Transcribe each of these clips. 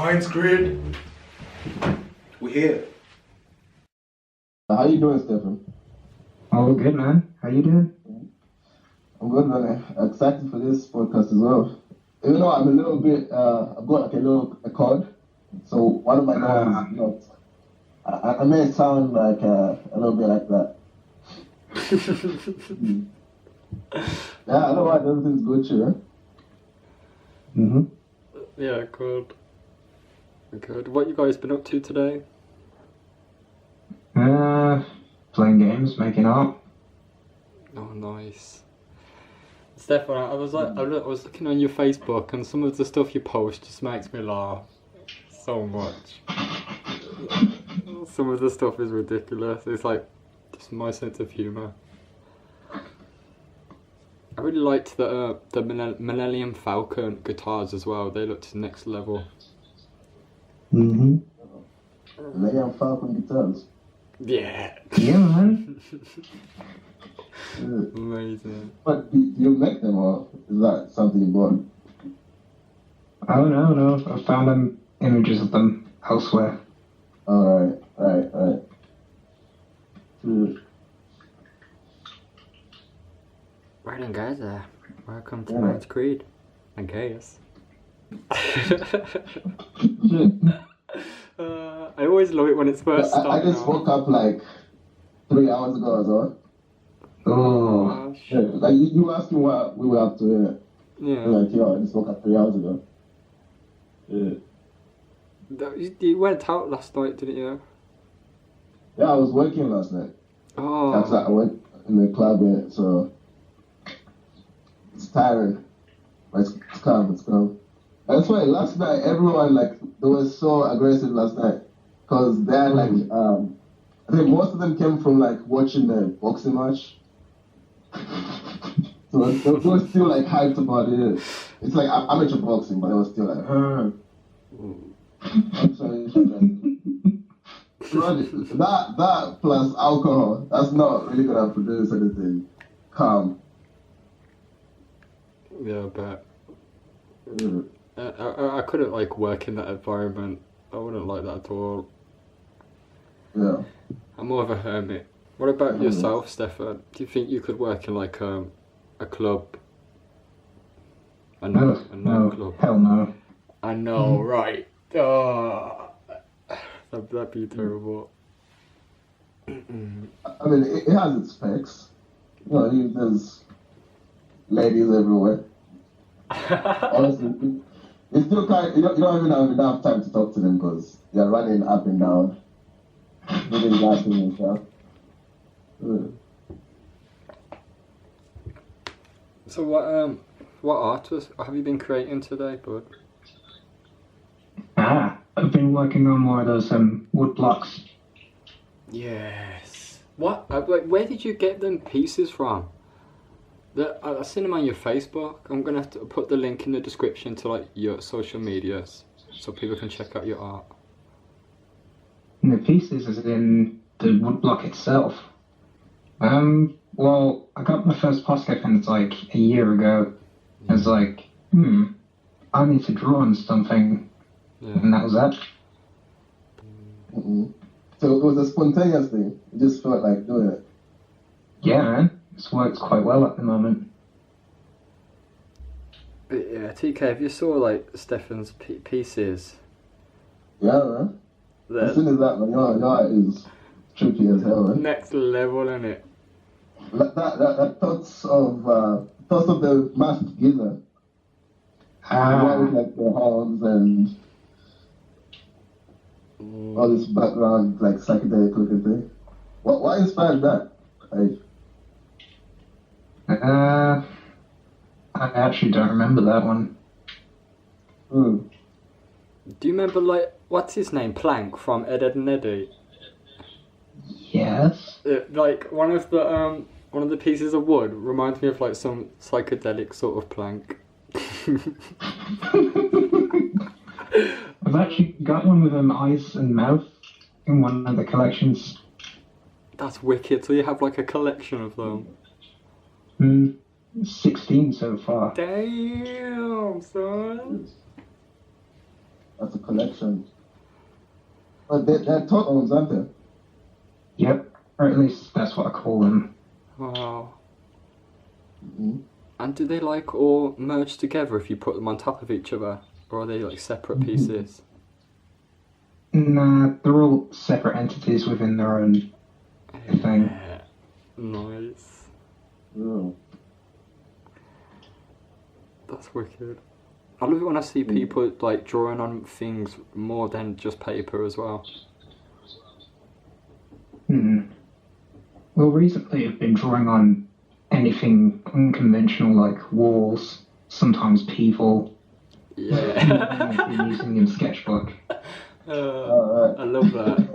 Mindscreed. We're here. How you doing, Stefan? Oh, good, man. How you doing? I'm good, man. Excited for this podcast as well. Even though I'm a little bit, I've got like a cold, so one of my nose is not. I may sound like a little bit like that. Yeah, otherwise everything's good, sure. Yeah, good. Good. What you guys been up to today? Playing games, making art. Oh, nice. Stefan, I was looking on your Facebook, and some of the stuff you post just makes me laugh so much. Some of the stuff is ridiculous. It's like just my sense of humour. I really liked the Millennium Falcon guitars as well. They looked next level. Millennium Falcon guitars. Yeah. Yeah, man. Amazing. But do you make them, or is that something you bought? Oh, no. I found images of them elsewhere. Alright. Right then, guys, welcome to Mindscreed, I guess. I always love it when it's first starting. I just woke up like 3 hours ago as well. Oh. Yeah, like you asked me what we were up to. Yeah. Like, I just woke up 3 hours ago. Yeah. You went out last night, didn't you? Yeah, I was working last night. Oh. That's I went in the club, yeah, so it's tiring. But it's calm. That's why last night everyone they were so aggressive last night, cause they're like I think most of them came from watching the boxing match. So they were still hyped about it. It's like amateur boxing, but they were still like, I'm sorry. That plus alcohol, that's not really gonna produce anything calm. Yeah, but I couldn't work in that environment. I wouldn't like that at all. Yeah. I'm more of a hermit. What about yourself, Stefan? Do you think you could work in a club? A nightclub? Hell no. I know, right? Oh, that'd be terrible. I mean, it has its specs. There's ladies everywhere. Honestly, it's still you don't even have enough time to talk to them because you're running up and down, moving laughing and stuff. So what art have you been creating today, bud? I've been working on more of those wood blocks. Yes. What? Where did you get them pieces from? I've seen them on your Facebook. I'm gonna have to put the link in the description to your social medias so people can check out your art. And the pieces is in the wood block itself. Well, I got my first Posca pens a year ago. I was like, I need to draw on something. Yeah. And that was that. So it was a spontaneous thing. You just felt like doing it. Yeah, man. This works quite well at the moment. But yeah, TK, if you saw Stefan's pieces. Yeah, man. As soon as that, man, your art is trippy as hell, man. Next level, innit? That thoughts of the masked geezer. With the horns and all this background, psychedelic looking thing. What inspired that? I actually don't remember that one. Do you remember what's his name? Plank from Ed, Edd n Eddy? Yes. One of the pieces of wood reminds me of some psychedelic sort of plank. I've actually got one with eyes and mouth in one of the collections. That's wicked. So you have a collection of them? 16 so far. Damn, son. That's a collection. But they're totems, aren't they? Yep, or at least that's what I call them. Wow. Mm-hmm. And do they like all merge together if you put them on top of each other? Or are they like separate pieces? Nah, they're all separate entities within their own thing. Yeah. Nice. Yeah. That's wicked. I love it when I see people like drawing on things more than just paper as well. Well, recently I've been drawing on anything unconventional like walls, sometimes people. Yeah. I've been using in sketchbook. I love that.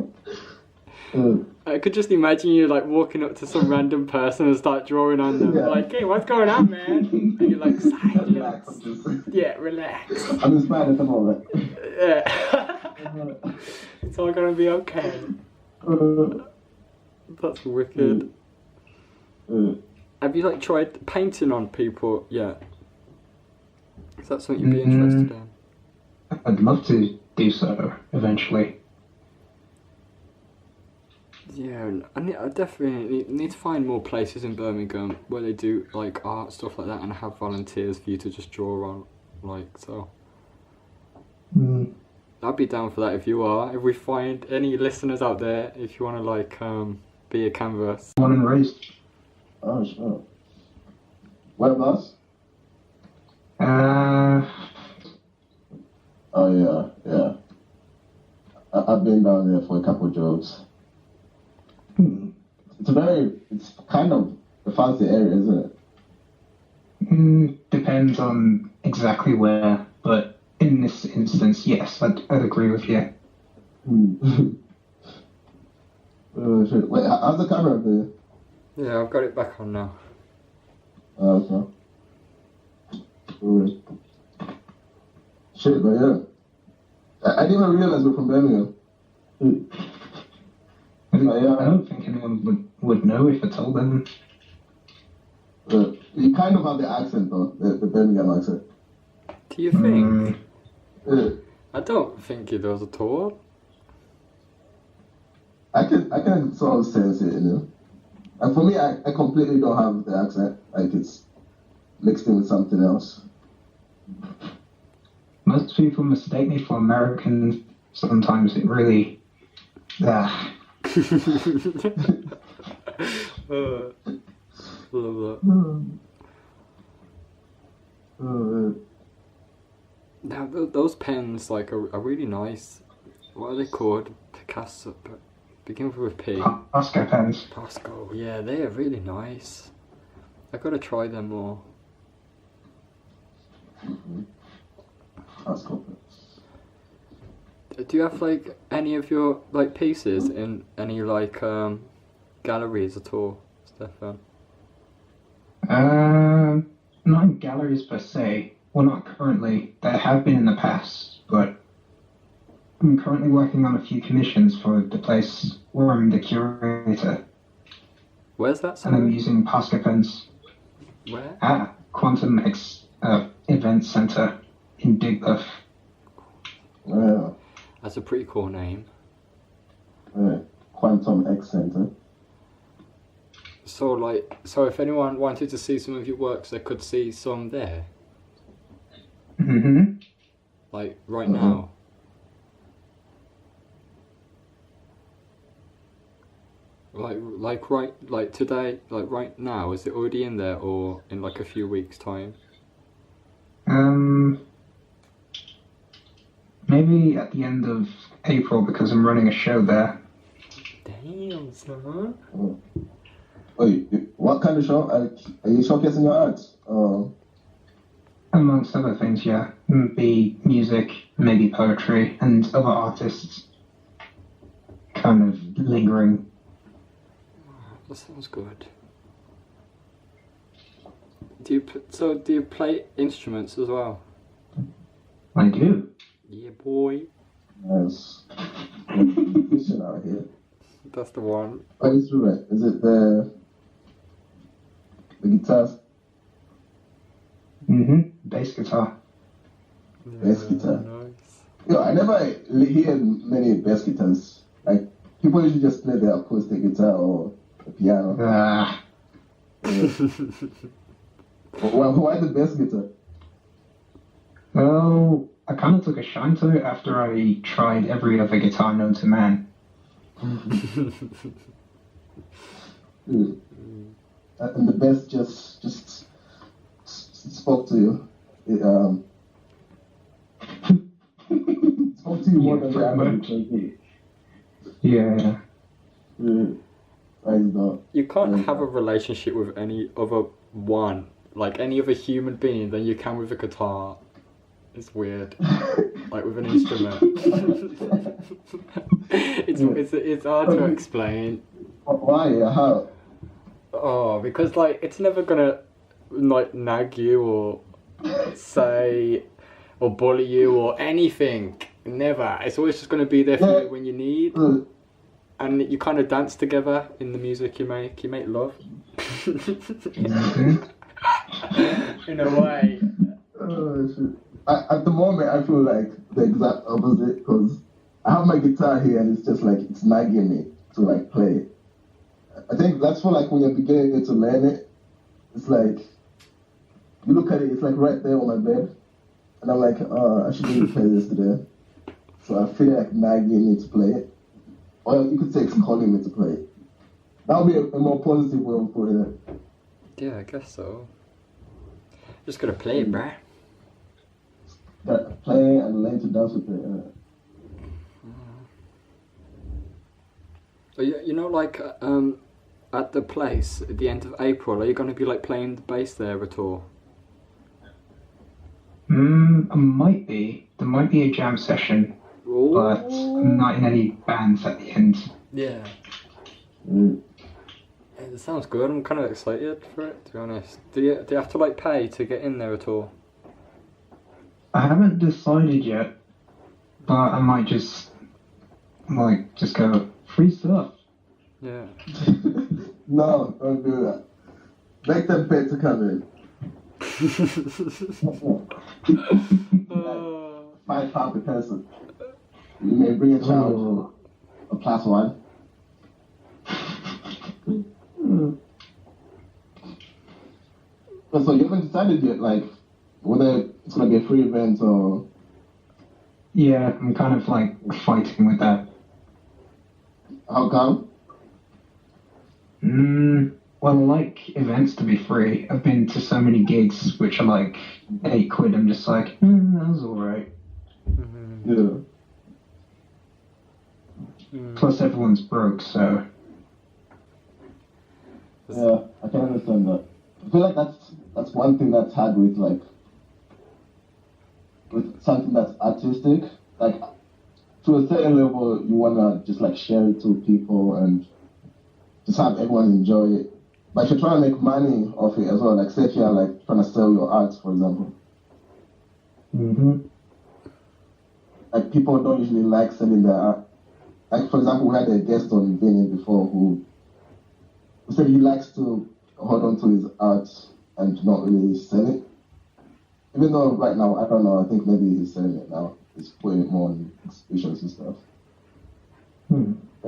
I could just imagine you like walking up to some random person and start drawing on them. Yeah. Like, hey, what's going on, man? And you're like, Relax, silence. Yeah, relax. I'm just fine at the moment. Yeah. It's all gonna be okay. That's wicked. Have you like tried painting on people yet? Is that something you'd be interested in? I'd love to do so eventually. Yeah, I definitely need to find more places in Birmingham where they do like art stuff like that and have volunteers for you to just draw on, like so. I'd be down for that if you are. If we find any listeners out there, if you want to like be a canvas. Born and raised. Oh, sure. Whereabouts? Oh, yeah. I've been down there for a couple of jobs. It's kind of a fancy area, isn't it? Depends on exactly where, but in this instance, yes, I'd agree with you. Oh, shit. Wait, how's the camera up there? Yeah, I've got it back on now. Oh, okay. Shit, but yeah. I didn't even realize we're from Birmingham. I don't think anyone would know if I told them. You kind of have the accent, though, the Birmingham accent. Do you think? Yeah. I don't think it does at all. I can sort of sense it, you know. And for me, I completely don't have the accent. Like, it's mixed in with something else. Most people mistake me for American. Sometimes it really... Love that. Now those pens like are really nice. What are they called? Picasso. Begin with P. Oscar pens. Pasco. Yeah, they are really nice. I gotta try them more. That's cool. Do you have like any of your like pieces in any like galleries at all, Stefan? Not in galleries per se. Well, not currently. There have been in the past, but I'm currently working on a few commissions for the place where I'm the curator. Where's that? And I'm Sorry? using Posca pens Where? at Quantum Event Center in Depop. Yeah. That's a pretty cool name. Quantum X Center. So if anyone wanted to see some of your works, they could see some there. Mm-hmm. Like right now. Like today, like right now, is it already in there or in like a few weeks' time? Maybe at the end of April because I'm running a show there. Damn, son. Wait, what kind of show? Are you showcasing your arts? Amongst other things, yeah. Be music, maybe poetry, and other artists kind of lingering. That sounds good. Do you play instruments as well? I do. Yeah, boy. Nice. Fishing out here. That's the one. What instrument? Is it the guitar? Mm-hmm. Bass guitar. Bass guitar. Nice. I never hear many bass guitars. Like people usually just play the acoustic guitar or the piano. Why the bass guitar? Well, I kind of took a shine to it after I tried every other guitar known to man. And the bass just spoke to you. It, spoke to you more than the average. Yeah. You can't have a relationship with any other one, like any other human being, than you can with a guitar. It's weird. Like with an instrument. it's hard to explain. Why? How? Oh, because like it's never gonna like nag you or say or bully you or anything. Never. It's always just gonna be there for you when you need. And you kind of dance together in the music you make. You make love. In a way. Oh, shit. At the moment, I feel like the exact opposite because I have my guitar here and it's just like it's nagging me to like play it. I think that's for like when you're beginning to learn it. It's like you look at it, it's like right there on my bed, and I'm like, I should really play this today. So I feel like nagging me to play it, or you could say it's calling me to play it. That would be a more positive way of putting it. Yeah, I guess so. Just gotta play it, bruh. Play and learn to dance with it. You know, like at the place at the end of April, are you going to be like playing the bass there at all? I might be. There might be a jam session, but I'm not in any bands at the end. Yeah. It sounds good. I'm kind of excited for it, to be honest. Do you have to like pay to get in there at all? I haven't decided yet, but I might just go free stuff. Yeah. No, don't do that. Make them pay to come in. £5 per person. You may bring a child, a +1. So you haven't decided yet, like, whether it's going to be a free event or... Yeah, I'm kind of like fighting with that. How come? Well, I like events to be free. I've been to so many gigs which are like £8. I'm just like, that was alright. Yeah. Plus everyone's broke, so... Yeah, I can understand that. I feel like that's one thing that's hard with like with something that's artistic. Like to a certain level, you wanna just like share it to people and just have everyone enjoy it. But if you're trying to make money off it as well, like say if you're like trying to sell your art, for example. Like people don't usually like selling their art. Like for example, we had a guest on Vinny before who said he likes to hold on to his art and not really sell it. Even though right now, I don't know, I think maybe he's selling it now. He's putting it more on exhibitions and stuff.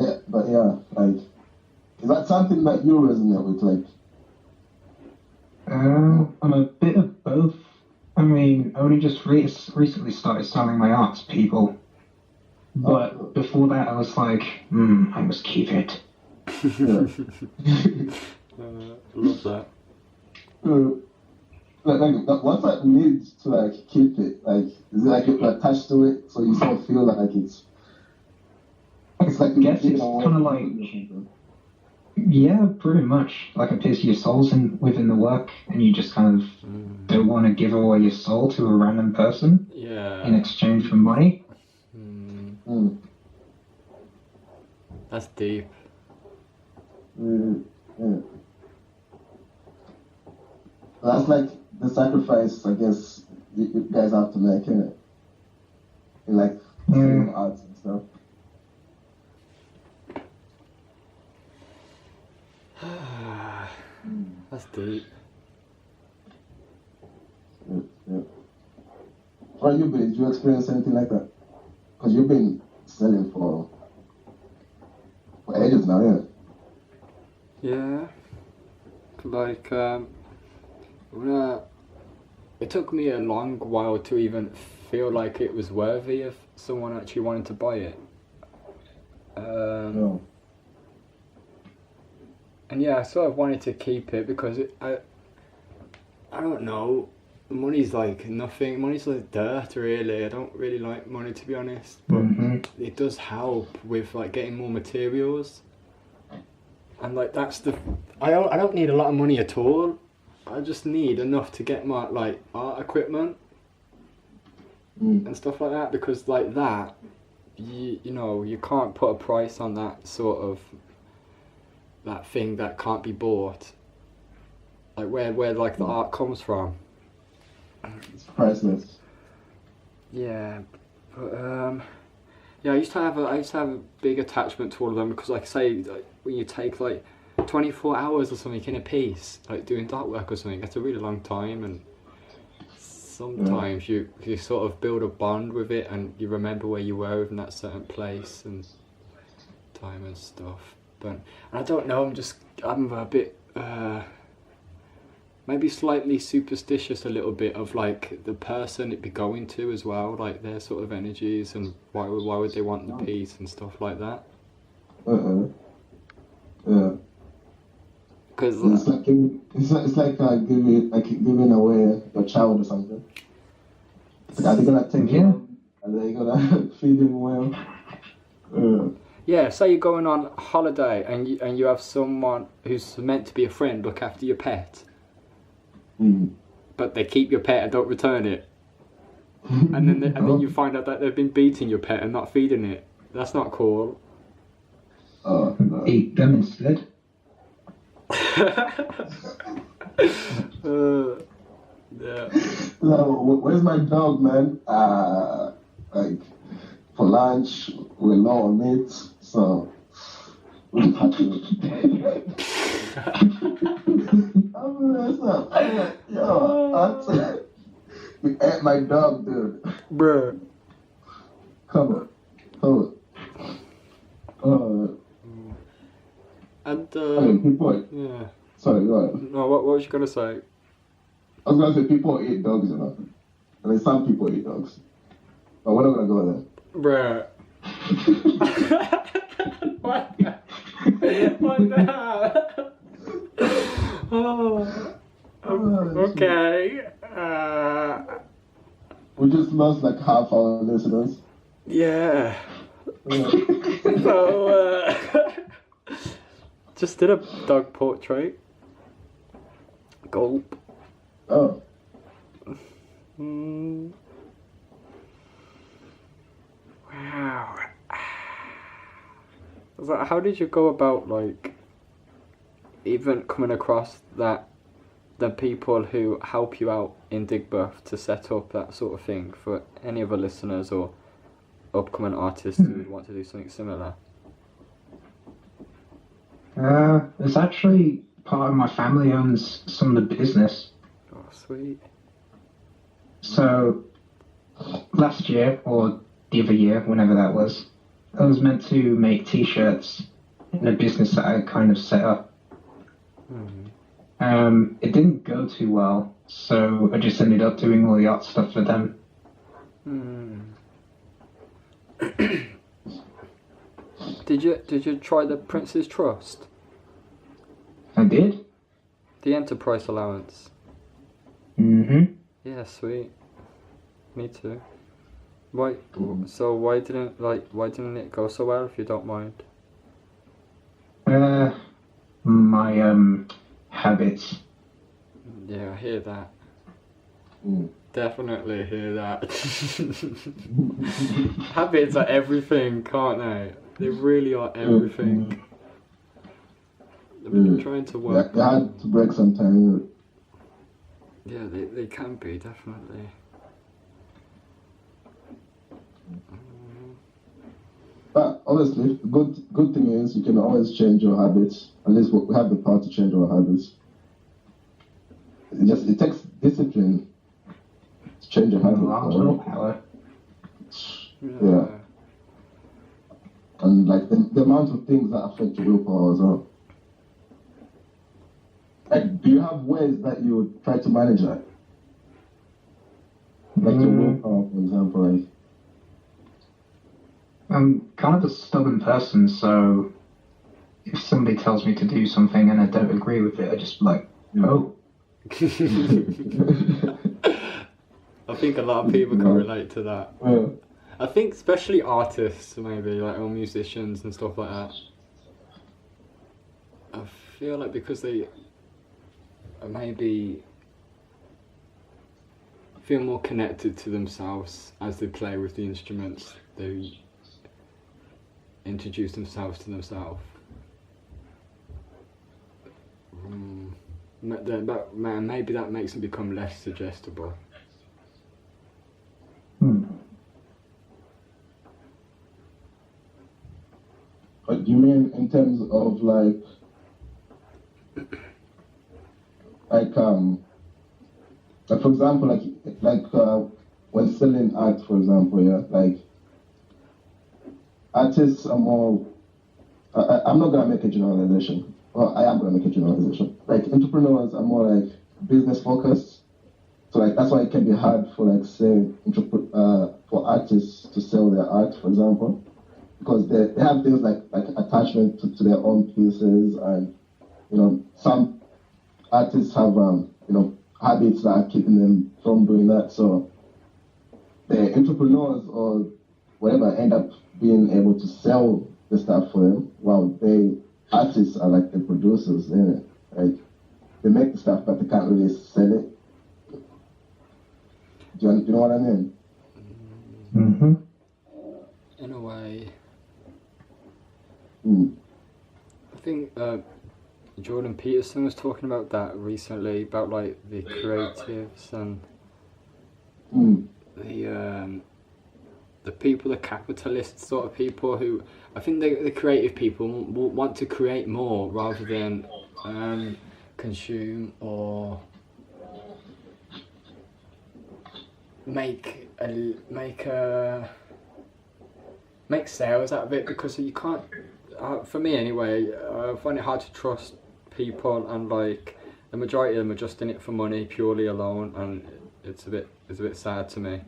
Yeah, but yeah, like, is that something that you resonate with? Like, I'm a bit of both. I mean, I only just recently started selling my art to people. But before that, I was like, I must keep it. yeah. I love that. Like, what's that need to like keep it? Like, is it like you're attached to it, so you sort of feel like it's like I guess it's kind of like, yeah, pretty much like a piece of your soul's within the work, and you just kind of don't want to give away your soul to a random person in exchange for money. That's deep. Yeah. That's like the sacrifice, I guess, you guys have to make, innit? In like film arts and stuff. That's deep. Yeah. What about you, Billy? Did you experience anything like that? Because you've been selling for ages now, yeah. Yeah. Like, it took me a long while to even feel like it was worthy of someone actually wanting to buy it. No. And yeah, I sort of wanted to keep it because I don't know, money's like nothing, money's like dirt really. I don't really like money, to be honest, but it does help with like getting more materials. And like that's I don't need a lot of money at all. I just need enough to get my like art equipment and stuff like that, because like that, you know, you can't put a price on that sort of that thing that can't be bought. Like where like the art comes from. It's priceless. Yeah, but yeah, I used to have a big attachment to all of them because, like, say, like, when you take like 24 hours or something in a piece, like doing dot work or something, that's a really long time, and sometimes you sort of build a bond with it, and you remember where you were in that certain place and time and stuff. But I don't know, I'm a bit maybe slightly superstitious a little bit of like the person it be going to as well, like their sort of energies and why would they want the piece and stuff like that. Yeah. Because it's like giving away your child or something. Like, are they gonna take him? Are they gonna feed him well? yeah, say you're going on holiday and you have someone who's meant to be a friend look after your pet. But they keep your pet and don't return it, and then you find out that they've been beating your pet and not feeding it. That's not cool. Eat them instead. Yeah. So, where's my dog, man? Like for lunch we're low on meat, so we had to. I'm like, yo, we ate my dog, dude. Bruh. Come on. And people. yeah. Sorry, go ahead. No, what was you gonna say? I was gonna say people eat dogs, you know. I mean, some people eat dogs, but we're not gonna go there. Bruh. What the hell? Oh. Okay. We just lost like half our listeners. Yeah. So, just did a dog portrait. Gulp. Oh. Wow. So how did you go about, like, even coming across that the people who help you out in Digbirth to set up that sort of thing for any other listeners or upcoming artists who would want to do something similar? It's actually part of my family owns some of the business. Oh, sweet. So last year, or the other year, whenever that was, I was meant to make t-shirts in a business that I kind of set up. It didn't go too well, so I just ended up doing all the art stuff for them. Did you try the Prince's Trust? I did? The enterprise allowance? Yeah, sweet. Me too. Why didn't it go so well, if you don't mind? My habits. Yeah, I hear that. Definitely hear that. Habits are everything, can't they? They really are everything. I've been trying to work. They had to break sometimes. Yeah, they can be, definitely. But honestly, good thing is you can always change your habits. At least we have the power to change our habits. It takes discipline to change your habits. Large little power. Yeah. like the amount of things that affect your willpower as well. Like, do you have ways that you try to manage that? Like your willpower, for example, like. I'm kind of a stubborn person, so if somebody tells me to do something and I don't agree with it, I just be like, no. I think a lot of people can relate to that. Yeah. I think especially artists, maybe, like, or musicians and stuff like that. I feel like because they maybe feel more connected to themselves as they play with the instruments, they introduce themselves to themselves. Maybe that makes them become less suggestible. But do you mean in terms of like for example, when selling art, for example, yeah, like artists are more. I'm not gonna make a generalization. Well, I am gonna make a generalization. Like entrepreneurs are more like business focused. So like that's why it can be hard for like say for artists to sell their art, for example, because they have things like attachment to their own pieces, and some artists have habits that are keeping them from doing that. So the entrepreneurs or whatever end up being able to sell the stuff for them, while artists are like the producers, innit? Like they make the stuff but they can't really sell it. Do you know what I mean? Mm-hmm. In a way. Mm. I think Jordan Peterson was talking about that recently, about like the creatives and the people, the capitalist sort of people who, I think the creative people want to create more rather than consume or make sales out of it, because you can't. For me anyway, I find it hard to trust people, and like the majority of them are just in it for money purely alone, and it's a bit sad to me.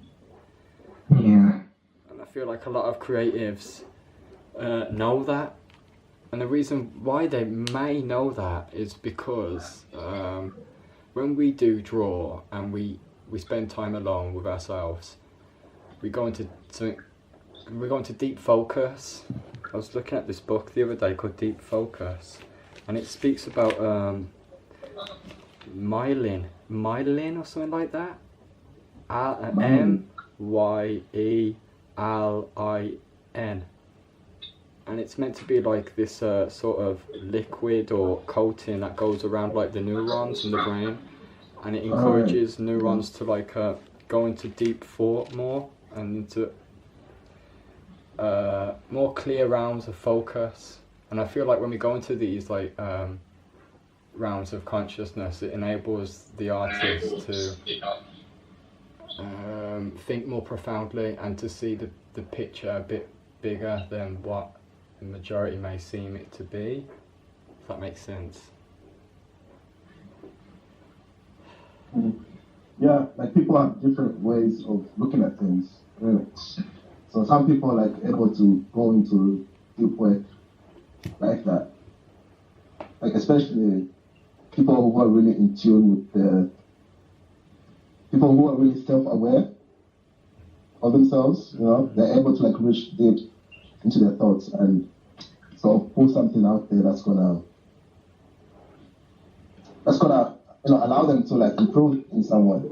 Yeah. And I feel like a lot of creatives know that, and the reason why they may know that is because when we do draw and we spend time alone with ourselves, we go into deep focus. I was looking at this book the other day called Deep Focus, and it speaks about myelin or something like that. MYELIN, and it's meant to be like this sort of liquid or coating that goes around like the neurons in the brain, and it encourages neurons to like go into deep thought more and into more clear rounds of focus. And I feel like when we go into these like rounds of consciousness, it enables the artist to think more profoundly and to see the picture a bit bigger than what the majority may seem it to be, if that makes sense. Yeah, like people have different ways of looking at things, really. So some people are like able to go into deep work like that. Like especially people who are really in tune with people who are really self-aware of themselves, they're able to like reach deep into their thoughts and sort of pull something out there that's gonna allow them to like improve in some way.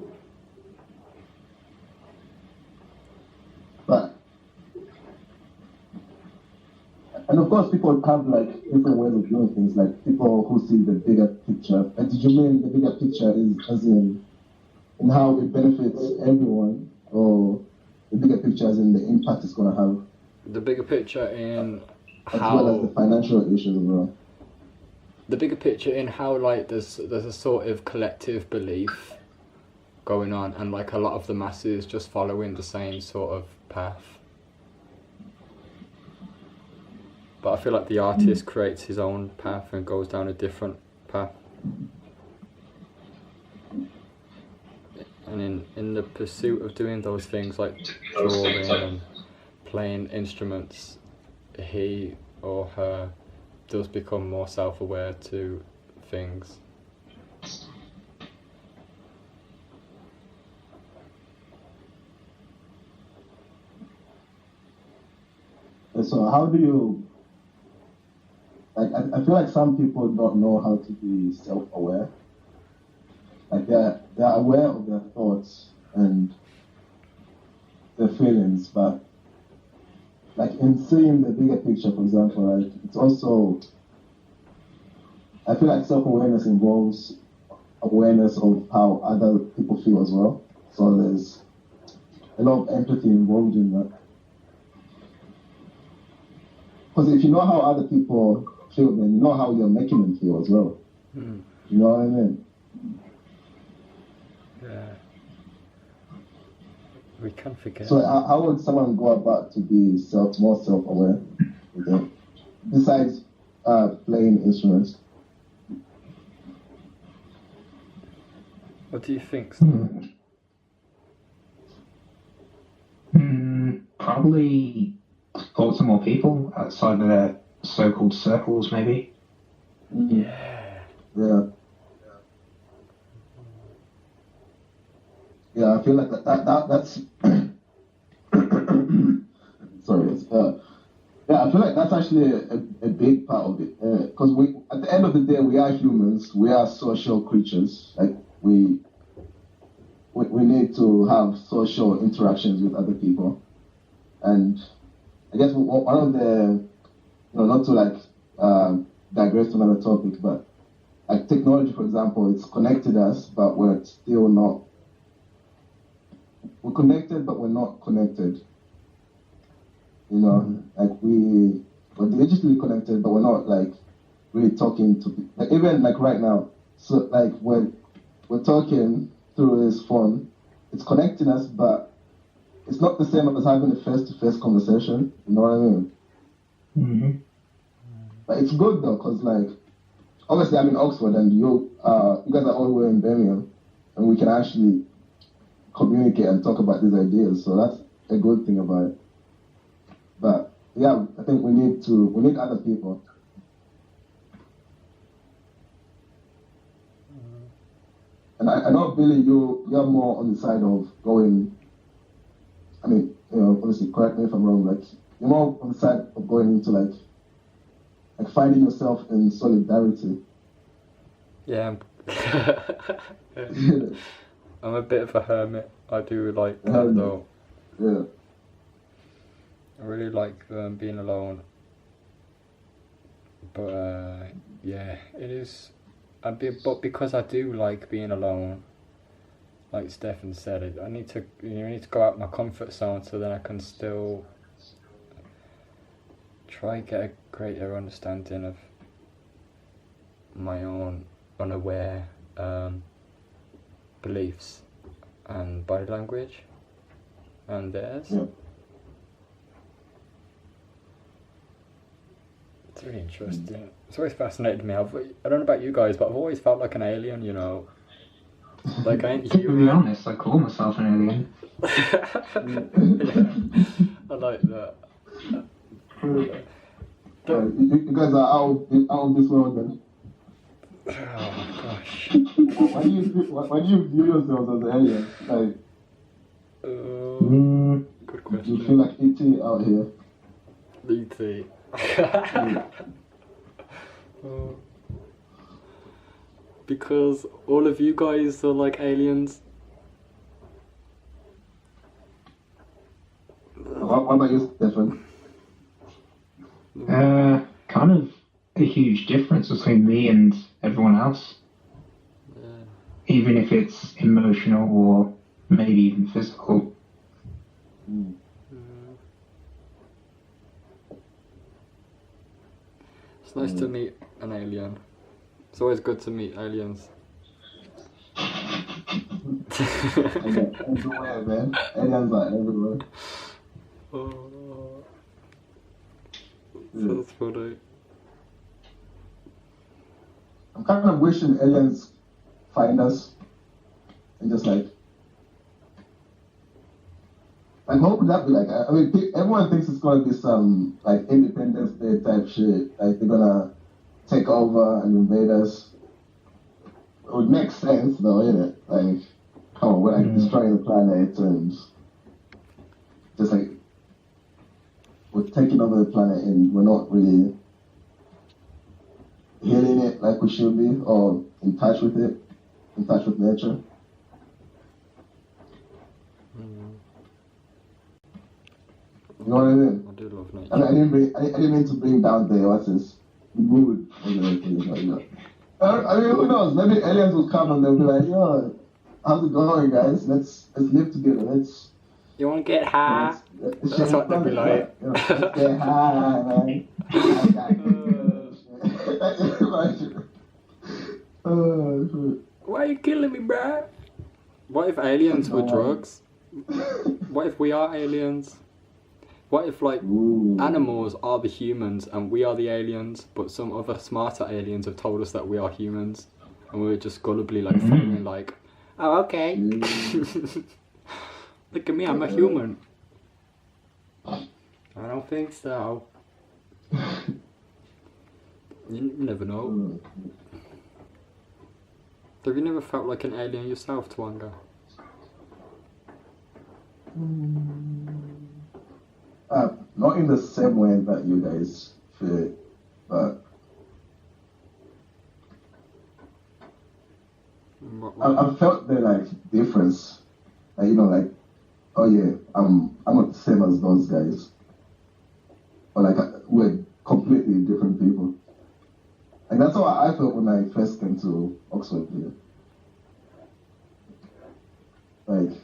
And of course, people have like different ways of doing things. Like people who see the bigger picture. Like, did you mean the bigger picture is as in how it benefits everyone, or the bigger picture as in the impact it's going to have? The bigger picture in as how, well as the financial issues as well. The bigger picture in how like there's a sort of collective belief going on, and like a lot of the masses just following the same sort of path. But I feel like the artist creates his own path and goes down a different path. And in the pursuit of doing those things like drawing and playing instruments, he or her does become more self-aware to things. And so how do you, like, I feel like some people don't know how to be self-aware. Like they're aware of their thoughts and their feelings, but like in seeing the bigger picture, for example, like it's also, I feel like self-awareness involves awareness of how other people feel as well. So there's a lot of empathy involved in that. Because if you know how other people feel, then you know how you're making them feel as well. Mm. You know what I mean? Yeah. We can't forget. So how would someone go about to be more self-aware? Besides playing instruments? What do you think? Probably talk to more people outside of their so-called circles, maybe. Yeah. Yeah. Yeah, I feel like that's sorry. Yeah, I feel like that's actually a big part of it. Because we, at the end of the day, we are humans. We are social creatures. Like we need to have social interactions with other people. And I guess one of the, not to like digress to another topic, but like technology, for example, it's connected us, but we're still not. We're connected, but we're not connected. Like we're digitally connected, but we're not like really talking to people. Like even like right now, so like when we're talking through this phone, it's connecting us, but it's not the same as having a face-to-face conversation. You know what I mean? Mm-hmm. But it's good though, cause like obviously I'm in Oxford and you guys are all the way in Birmingham, and we can actually communicate and talk about these ideas. So that's a good thing about it. But yeah, I think we need other people. And I know, Billy, you're more on the side of going, I mean, obviously correct me if I'm wrong, like you're more on the side of going into like finding yourself in solidarity. Yeah. I'm a bit of a hermit. I do like that though. Yeah. I really like being alone. But yeah, it is. But because I do like being alone, like Stefan said, I need to go out my comfort zone so then I can still try get a greater understanding of my own unaware beliefs and body language and theirs. Yeah. It's really interesting. It's always fascinated me. I don't know about you guys, but I've always felt like an alien, Like I ain't To be human. honest, I call myself an alien. Yeah, I like that. You guys are out of this world then. Oh my gosh. Why do you view yourselves as an alien? Like, Good do you question. feel like ET out here? E.T. Because all of you guys are like aliens. What about you, Stefan? Kind of a huge difference between me and everyone else. Yeah. Even if it's emotional or maybe even physical. It's nice to meet an alien. It's always good to meet aliens. Everywhere, man. Aliens are everywhere. That's funny. I'm kind of wishing aliens find us and just like what would that be like? I mean, everyone thinks it's gonna be some like Independence Day type shit. Like they're gonna take over and invade us. It would make sense though, innit? Like, come on, we're like destroying the planet and just like we're taking over the planet and we're not really healing it like we should be or in touch with it, in touch with nature. You know what I mean? I do love nature. I didn't mean to bring down the mood. I mean, who knows? Maybe aliens will come and they'll be like, "Yo, how's it going, guys? Let's live together. Let's." You want to get high? That's what they'll be like. Let's get high, man. Why are you killing me, bruh? What if aliens were drugs? What if we are aliens? What if, like, animals are the humans and we are the aliens, but some other smarter aliens have told us that we are humans, and we're just gullibly, like, following, like, oh, okay. Look at me, I'm a human. I don't think so. You never know. Have you never felt like an alien yourself, Tawonga? Not in the same way that you guys feel, but I felt the like difference. Like, you know, like, oh yeah, I'm not the same as those guys, or like we're completely different people. Like that's how I felt when I first came to Oxford here. Like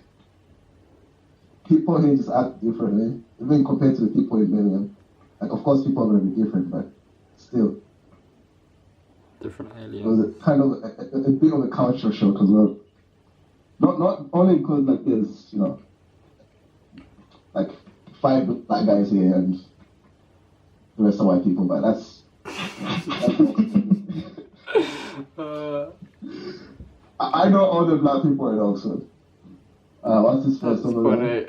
people here just act differently, even compared to the people in Birmingham. Like, of course, people are going to be different, but still. Different aliens. It was a kind of a bit of a culture shock as well. Not only because, like, there's, you know, like 5 black guys here and the rest are white people, but that's I know all the black people in Oxford. What's his first That's funny.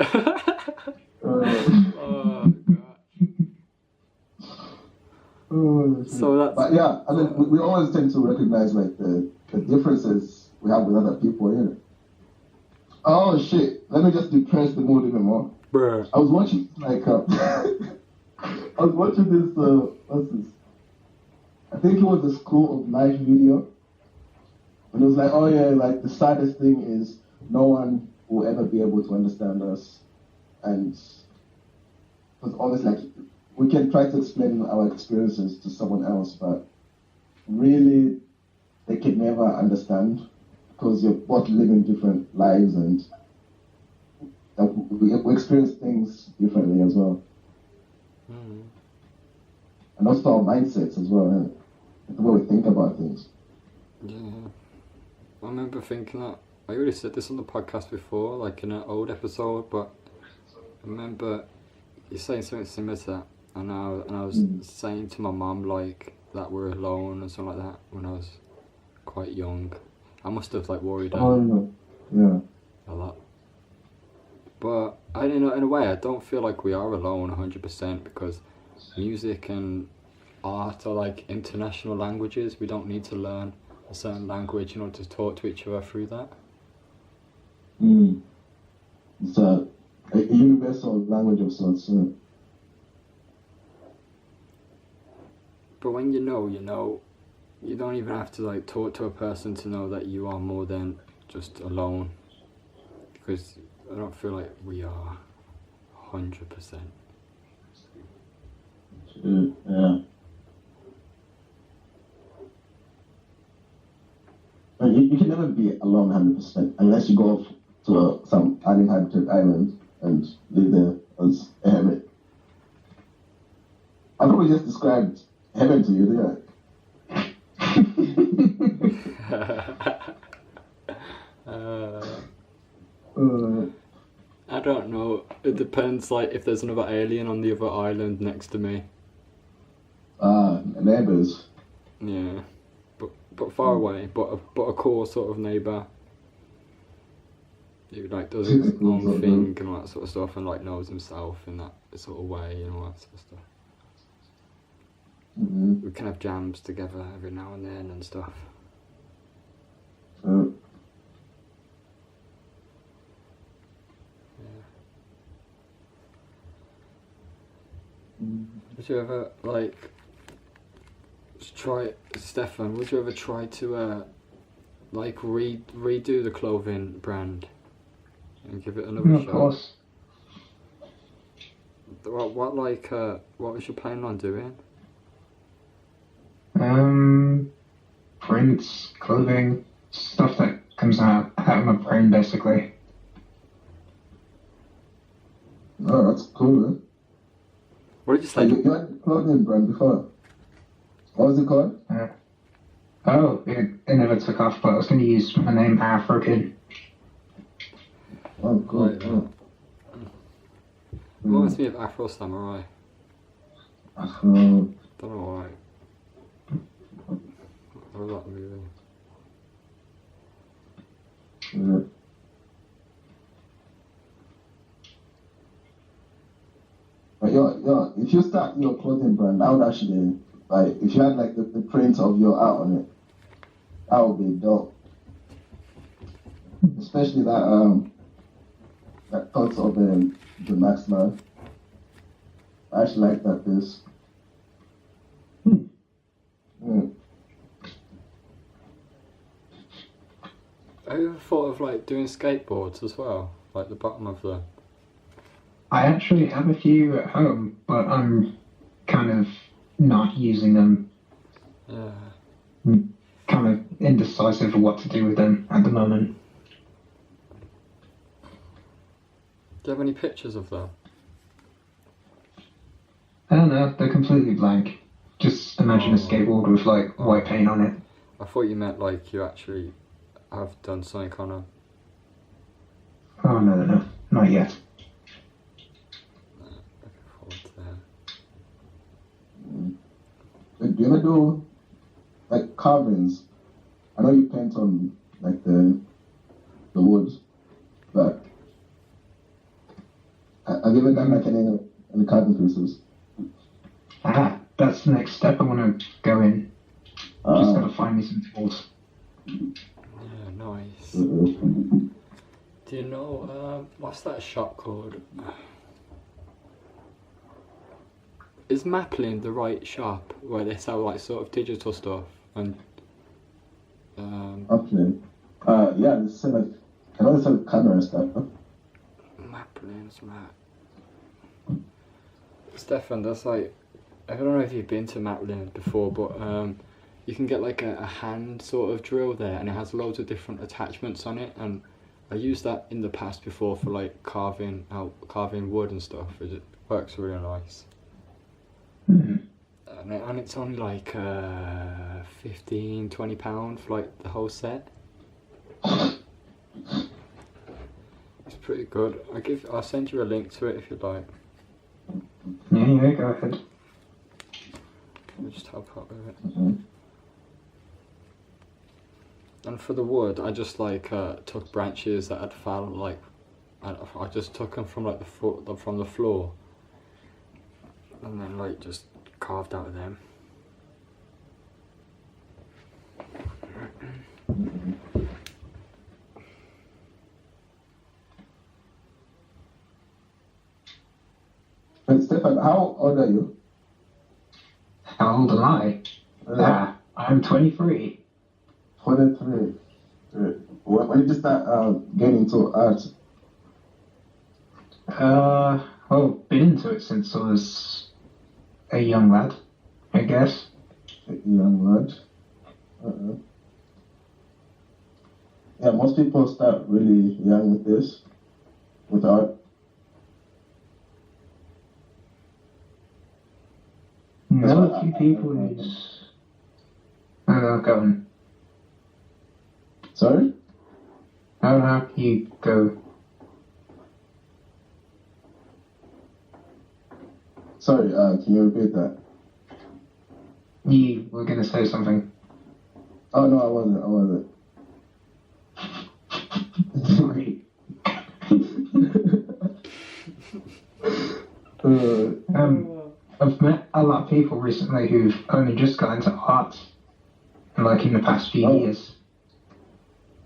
So that's. But yeah, I mean, we always tend to recognize like the differences we have with other people, innit? Oh shit! Let me just depress the mood even more. Bruh. I was watching like I was watching this. What's this? I think it was a School of Life video, and it was like, oh yeah, like the saddest thing is no one will ever be able to understand us, and because always like we can try to explain our experiences to someone else, but really they can never understand because you're both living different lives and we experience things differently as well. And also our mindsets as well, right? The way we think about things. Yeah. I remember thinking that, I already said this on the podcast before, like in an old episode, but I remember you saying something similar to that, and I was saying to my mum, like, that we're alone and something like that when I was quite young. I must have, like, worried her a lot. But, I don't know, in a way, I don't feel like we are alone 100% because music and art are like international languages. We don't need to learn a certain language in order to talk to each other through that. It's a universal language of sorts. But when you know, you don't even have to like talk to a person to know that you are more than just alone. Because I don't feel like we are 100%. Yeah. You can never be alone 100% unless you go to some uninhabited island and live there as a hermit. I probably just described heaven to you, didn't I don't know. It depends, like, if there's another alien on the other island next to me. Neighbors. Yeah, but far away, but a cool sort of neighbour. Who like does his own thing and all that sort of stuff, and like knows himself in that sort of way and all that sort of stuff. Mm-hmm. We can have jams together every now and then and stuff. Uh, Yeah. Would you ever like try, Stefan? Would you ever try to like redo the clothing brand and give it another shot? Of course. What was you planning on doing? Prints, clothing, stuff that comes out of my brain, basically. oh, that's cool. Man. What did you say? You had a clothing brand before. What was it called? It never took off, but I was going to use my name Afro Kid. Oh, cool. Right, cool. Reminds me of Afro Samurai. Afro. Don't know why. I love that movie. Yeah. But if you start your clothing brand, I would actually, like, if you had like the print of your art on it, that would be dope. Especially that thoughts of the Max Man. I actually like that piece. Mm. Have you ever thought of like doing skateboards as well? Like the bottom of the... I actually have a few at home, but I'm kind of not using them. Yeah. Kind of indecisive of what to do with them at the moment. Do you have any pictures of them? I don't know, they're completely blank. Just imagine a skateboard with like white paint on it. I thought you meant like you actually have done something on them. Oh no, not yet. Looking forward to that. Do you ever do like carvings? I know you paint on like the wood, but have you ever done like any carving pieces? That's the next step I want to go in. Just gotta find me some tools. Yeah, nice. Mm-hmm. Do you know, what's that shop called? Is Maplin the right shop where they sell like sort of digital stuff and Okay. Yeah, they sell like I know they sell camera stuff. Huh? Maplin's Map. Stefan, that's like, I don't know if you've been to Maplin before, but you can get like a hand sort of drill there, and it has loads of different attachments on it, and I used that in the past before for like carving wood and stuff. It works really nice. Mm-hmm. And it's only like £15-20 for like the whole set. It's pretty good. I'll send you a link to it if you'd like. Yeah, go ahead. I'll just help out with it. Mm-hmm. And for the wood, I just like took branches that had fell, like I just took them from like from the floor, and then like just carved out of them. Hey, Stefan, how old are you? How old am I? I'm 23. 23. When did you start getting into art? Been into it since I was a young lad, I guess. Young lad. Yeah, most people start really young with this, with art. Know a few people who's... Oh, go on. Sorry? Oh, no, you go. Sorry, can you repeat that? You were going to say something. Oh no, I wasn't. Sorry. I've met a lot of people recently who've only just got into art, like in the past few years.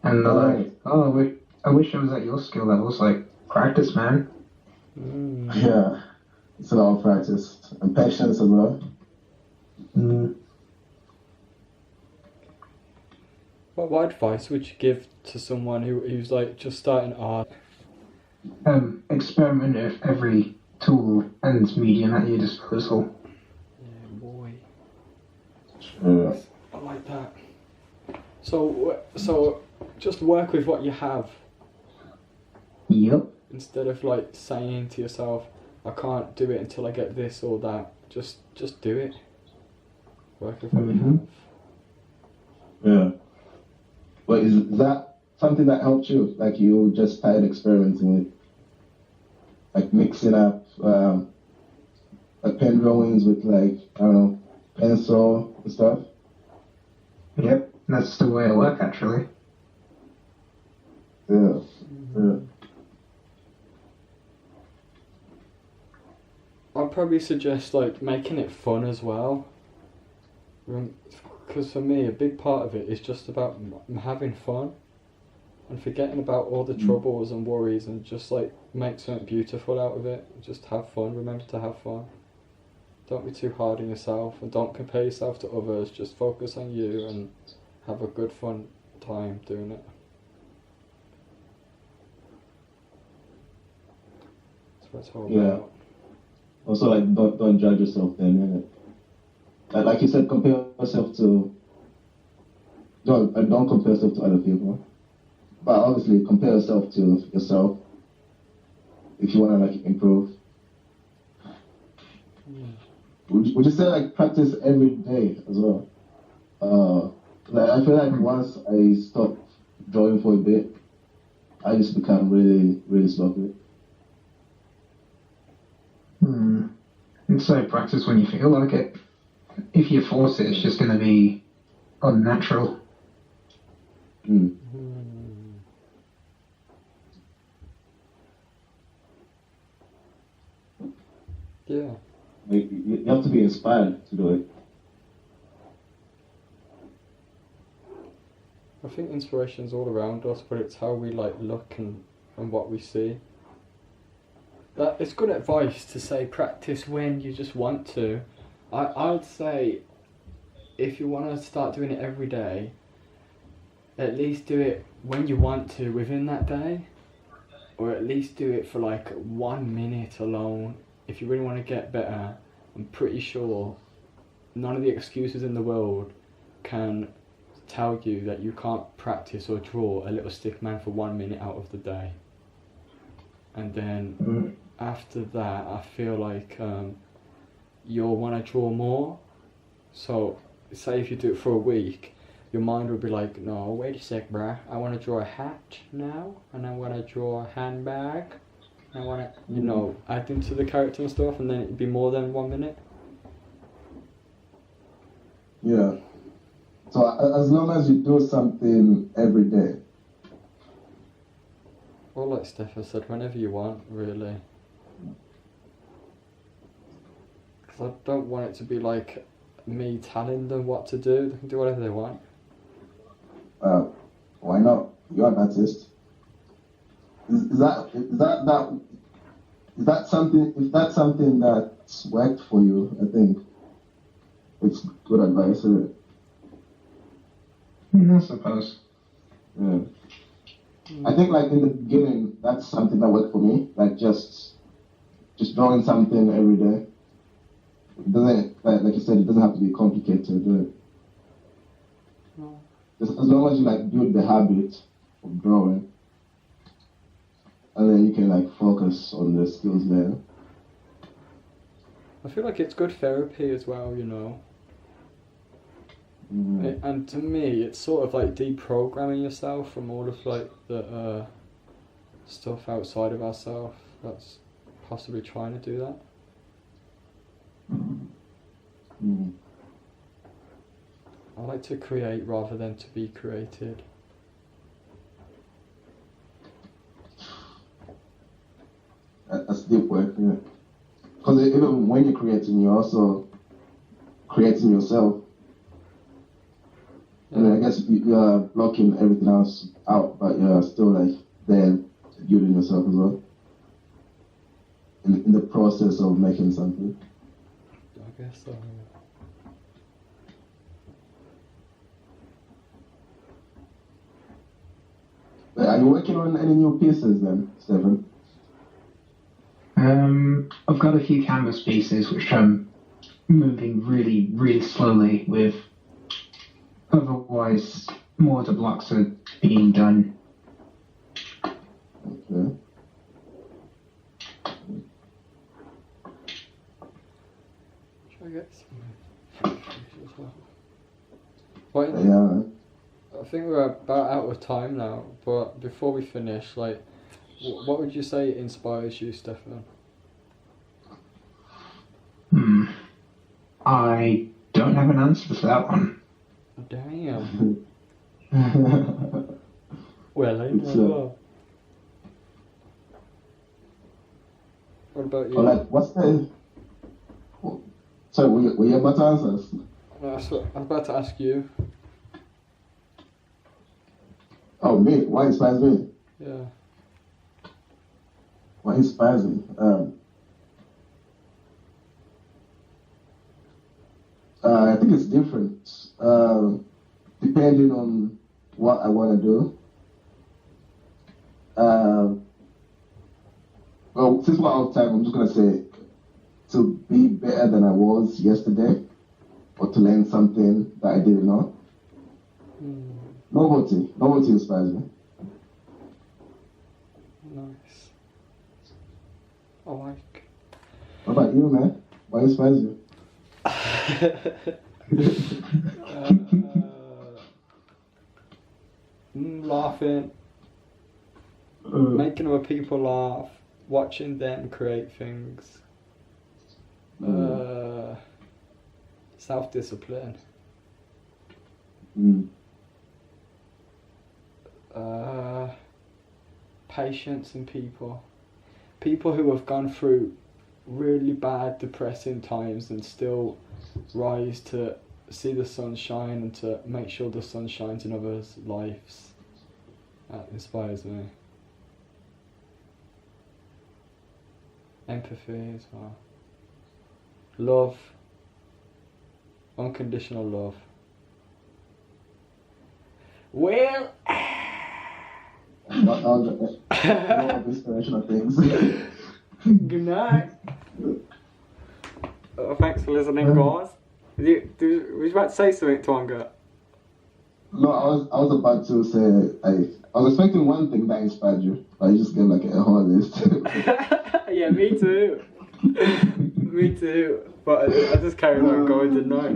And they're like, oh, I wish I was at your skill levels. Like, practice, man. Yeah, it's a lot of practice and patience as well. What advice would you give to someone who's like just starting art? Experiment with every tool and medium at your disposal. Yeah, boy. Yeah. I like that. So just work with what you have. Yep. Instead of like saying to yourself, I can't do it until I get this or that. Just do it. Work with what you have. Yeah. But is that something that helped you? Like you just started experimenting with, like mixing up like pen drawings with like, I don't know, pencil and stuff? Yep. That's the way I work, actually. Yeah. Yeah. I'd probably suggest like making it fun as well. Because for me, a big part of it is just about having fun and forgetting about all the troubles and worries and just like make something beautiful out of it. Just have fun. Remember to have fun. Don't be too hard on yourself and don't compare yourself to others. Just focus on you and have a good fun time doing it. That's what it's all about. Also, like, don't judge yourself then, innit? Like you said, compare yourself to... Don't compare yourself to other people. But obviously, compare yourself to yourself if you want to, like, improve. Would you say, like, practice every day as well? Like, I feel like once I stop drawing for a bit, I just become really, really sloppy. And so practice when you feel like it. If you force it, it's just going to be unnatural. Yeah. Like, you have to be inspired to do it. I think inspiration's all around us, but it's how we like look and what we see. That it's good advice to say practice when you just want to. I would say if you want to start doing it every day, at least do it when you want to within that day, or at least do it for like 1 minute alone. If you really want to get better, I'm pretty sure none of the excuses in the world can tell you that you can't practice or draw a little stick man for 1 minute out of the day. And then after that, I feel like you'll want to draw more. So say if you do it for a week, your mind will be like, no, wait a sec, bruh, I want to draw a hat now, and I want to draw a handbag, I want to, you know, add into the character and stuff, and then it'd be more than 1 minute. Yeah. So as long as you do something every day. Or like Stefan said, whenever you want, really. Because I don't want it to be like me telling them what to do. They can do whatever they want. Why not? You're an artist. Is that something? If that's something that's worked for you, I think it's good advice, isn't it? I suppose. Yeah. I think like in the beginning, that's something that worked for me. Like just drawing something every day. It doesn't, like you said, it doesn't have to be complicated to do it. No. Just as long as you like build the habit of drawing, and then you can like focus on the skills there. I feel like it's good therapy as well, you know. And to me, it's sort of like deprogramming yourself from all of like the stuff outside of ourselves that's possibly trying to do that. I like to create rather than to be created. That's deep work, yeah. Because even when you're creating, you're also creating yourself. Yeah. And I guess you're blocking everything else out, but you're still like there building yourself as well. In the process of making something. I guess so. But are you working on any new pieces then, Stefan? I've got a few canvas pieces which I'm moving really, really slowly with. Otherwise, more of the blocks are being done. Okay. Should I get some as well? Wait, Yeah. I think we're about out of time now, but before we finish, like, what would you say inspires you, Stefan? I don't have an answer for that one. Damn. Well, I It's, know. What about you? Or like, what's the... Sorry, were you about to answer us? That's what I was about to ask you. Oh, me? What inspires me? Yeah. What inspires me? I think it's different, depending on what I want to do. Well, since we're out of time, I'm just going to say to be better than I was yesterday, or to learn something that I didn't know. Novelty inspires me. Nice. I like. What about you, man? What inspires you? Laughing, making other people laugh, watching them create things. Self-discipline. Patience in people. People who have gone through really bad, depressing times and still rise to see the sun shine and to make sure the sun shines in others' lives. That inspires me. Empathy as well. Love. Unconditional love. Well... What other inspirational things? Good night. Thanks for listening, guys. Were you about to say something, Tawonga? No, I was about to say I was expecting one thing that inspired you, but you just gave like a whole list. Yeah, me too. Me too. But I just carried on going, didn't I?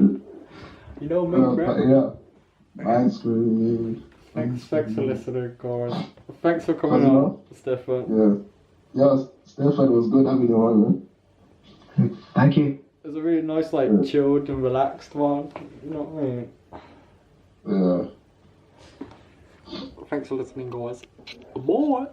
You know me, But bro. yeah, mindscreed. Thanks for listening, guys. Thanks for coming on, Stefan. Yeah, Stefan, it was good having you on, man. Thank you. It was a really nice, like, chilled and relaxed one. You know what I mean? Yeah. Thanks for listening, guys. Bye.